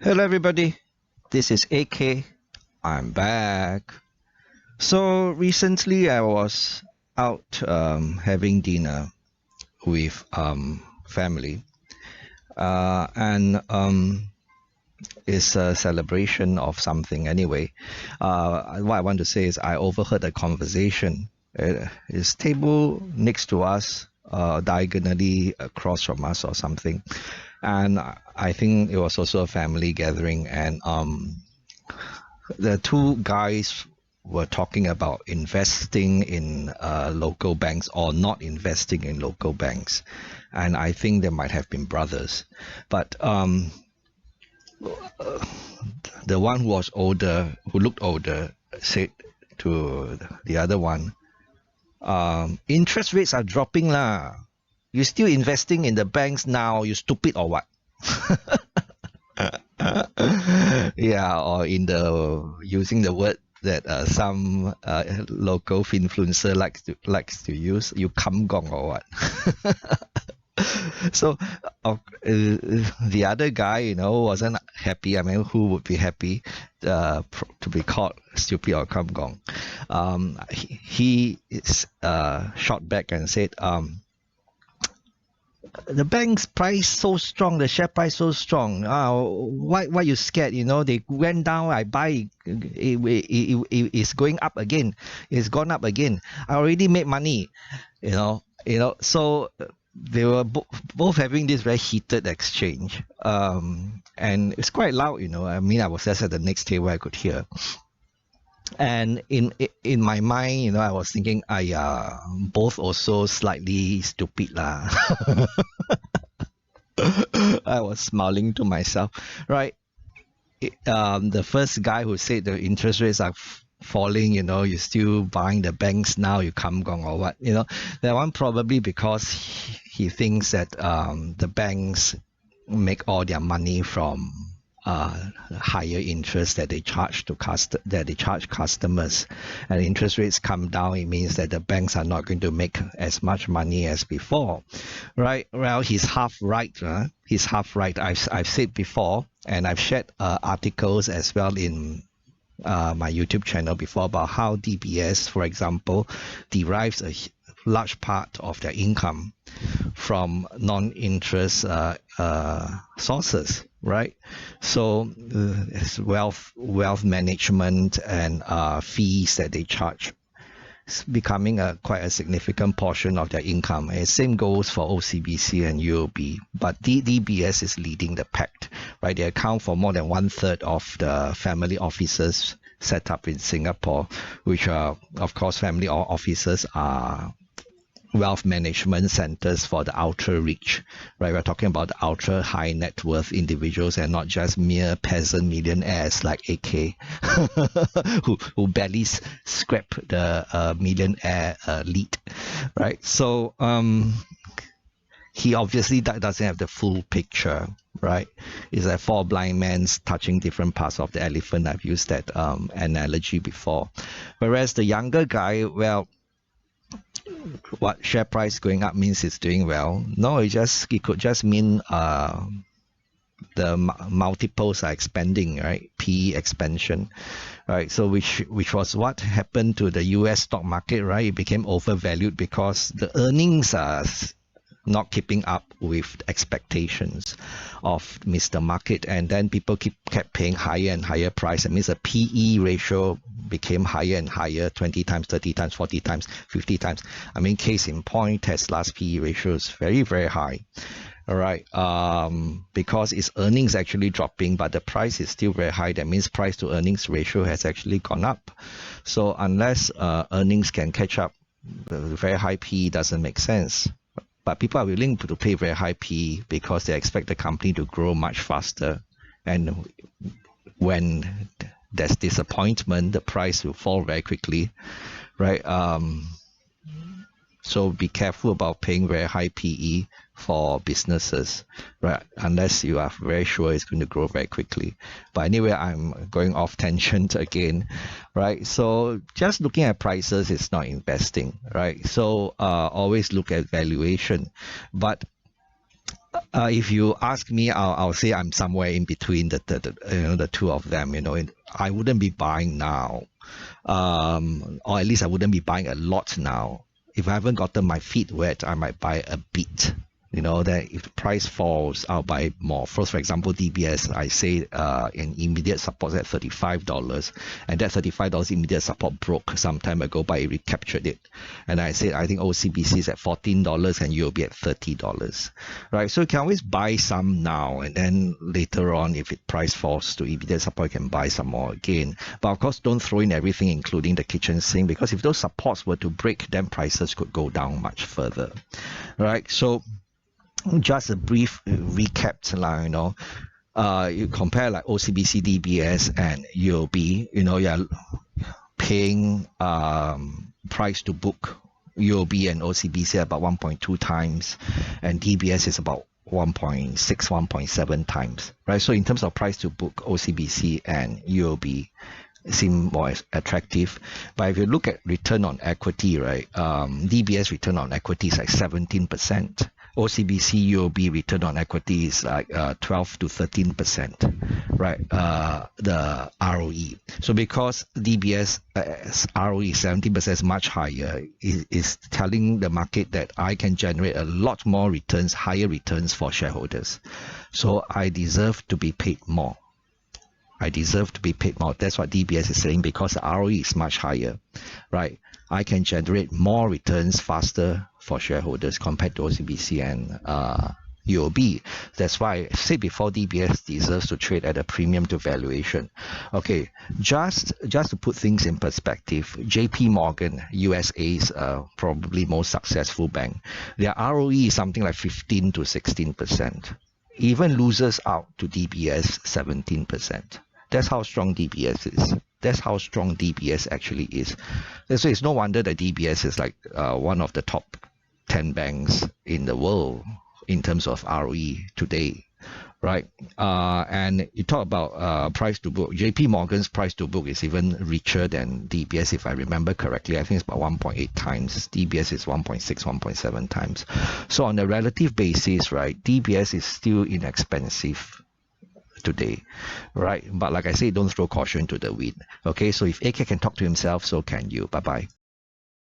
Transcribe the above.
Hello everybody, this is AK. I'm back. So recently I was out having dinner with family and it's a celebration of something anyway. What I want to say is I overheard a conversation. It's table next to us, diagonally across from us or something. And I think it was also a family gathering, and the two guys were talking about investing in local banks or not investing in local banks, and I think they might have been brothers, but the one who was older, who looked older, said to the other one, interest rates are dropping lah. You still investing in the banks now, you stupid or what? Yeah, or in the using the word that some local influencer likes to use, you come gong or what? So the other guy, wasn't happy. I mean, who would be happy to be called stupid or come gong? He shot back and said, the bank's price so strong, the share price so strong. Why you scared? They went down. I buy. It's going up again. It's gone up again. I already made money. So they were both having this very heated exchange, and it's quite loud. I mean, I was just at the next table. I could hear. And in my mind, I was thinking, both also slightly stupid lah. I was smiling to myself, right? The first guy who said the interest rates are falling, you're still buying the banks now, you come gong or what, that one probably because he thinks that the banks make all their money from higher interest that they charge customers, and interest rates come down. It means that the banks are not going to make as much money as before, right? Well, he's half right. He's half right. I've said before, and I've shared articles as well in my YouTube channel before about how DBS, for example, derives a large part of their income from non-interest sources, right? So it's wealth management and fees that they charge. It's becoming quite a significant portion of their income. And same goes for OCBC and UOB, but DBS is leading the pack, right? They account for more than 1/3 of the family offices set up in Singapore, which are, of course, family offices are wealth management centers for the ultra rich, right? We're talking about the ultra high net worth individuals and not just mere peasant millionaires like AK who barely scrap the millionaire lead, right? So he obviously doesn't have the full picture, right? It's like four blind men touching different parts of the elephant. I've used that analogy before. Whereas the younger guy, well, what share price going up means it's doing well? No, it could just mean the multiples are expanding, right? PE expansion, right? So which was what happened to the US stock market, right? It became overvalued because the earnings are not keeping up with expectations of Mr. Market, and then people kept paying higher and higher price. That means the PE ratio became higher and higher, 20 times, 30 times, 40 times, 50 times. I mean, case in point, Tesla's PE ratio is very, very high. All right, because its earnings actually dropping, but the price is still very high. That means price to earnings ratio has actually gone up. So unless earnings can catch up, very high PE doesn't make sense. But people are willing to pay very high PE because they expect the company to grow much faster. And when there's disappointment, the price will fall very quickly, right? So be careful about paying very high PE for businesses, right? Unless you are very sure it's going to grow very quickly. But anyway, I'm going off tangent again, right? So just looking at prices is not investing, right? So always look at valuation. But If you ask me, I'll say I'm somewhere in between the two of them. I wouldn't be buying now, or at least I wouldn't be buying a lot now. If I haven't gotten my feet wet, I might buy a bit. That if the price falls, I'll buy more. For example, DBS, I say in immediate support at $35, and that $35 immediate support broke some time ago, but it recaptured it. And I said I think OCBC is at $14 and UOB at $30, right? So you can always buy some now, and then later on, if it price falls to immediate support, you can buy some more again. But of course, don't throw in everything, including the kitchen sink, because if those supports were to break, then prices could go down much further, right? So just a brief recap, you compare like OCBC, DBS, and UOB. You're paying price to book. UOB and OCBC are about 1.2 times, and DBS is about 1.6, 1.7 times, right? So in terms of price to book, OCBC and UOB seem more attractive. But if you look at return on equity, right, DBS return on equity is like 17%. OCBC UOB return on equity is like 12 to 13%, right? The ROE. So because DBS ROE is 17% is much higher, is telling the market that I can generate a lot more returns, higher returns for shareholders. So I deserve to be paid more. I deserve to be paid more. That's what DBS is saying, because the ROE is much higher, right? I can generate more returns faster for shareholders compared to OCBC and UOB. That's why I said before, DBS deserves to trade at a premium to valuation. Okay, just to put things in perspective, JP Morgan, USA's probably most successful bank, their ROE is something like 15 to 16%. Even losers out to DBS 17%. That's how strong DBS is. That's how strong DBS actually is. So it's no wonder that DBS is like one of the top 10 banks in the world in terms of ROE today, right? And you talk about price to book. JP Morgan's price to book is even richer than DBS, if I remember correctly. I think it's about 1.8 times. DBS is 1.6, 1.7 times. So on a relative basis, right, DBS is still inexpensive today, right? But like I say, don't throw caution to the wind. Okay, so if AK can talk to himself, so can you. Bye-bye.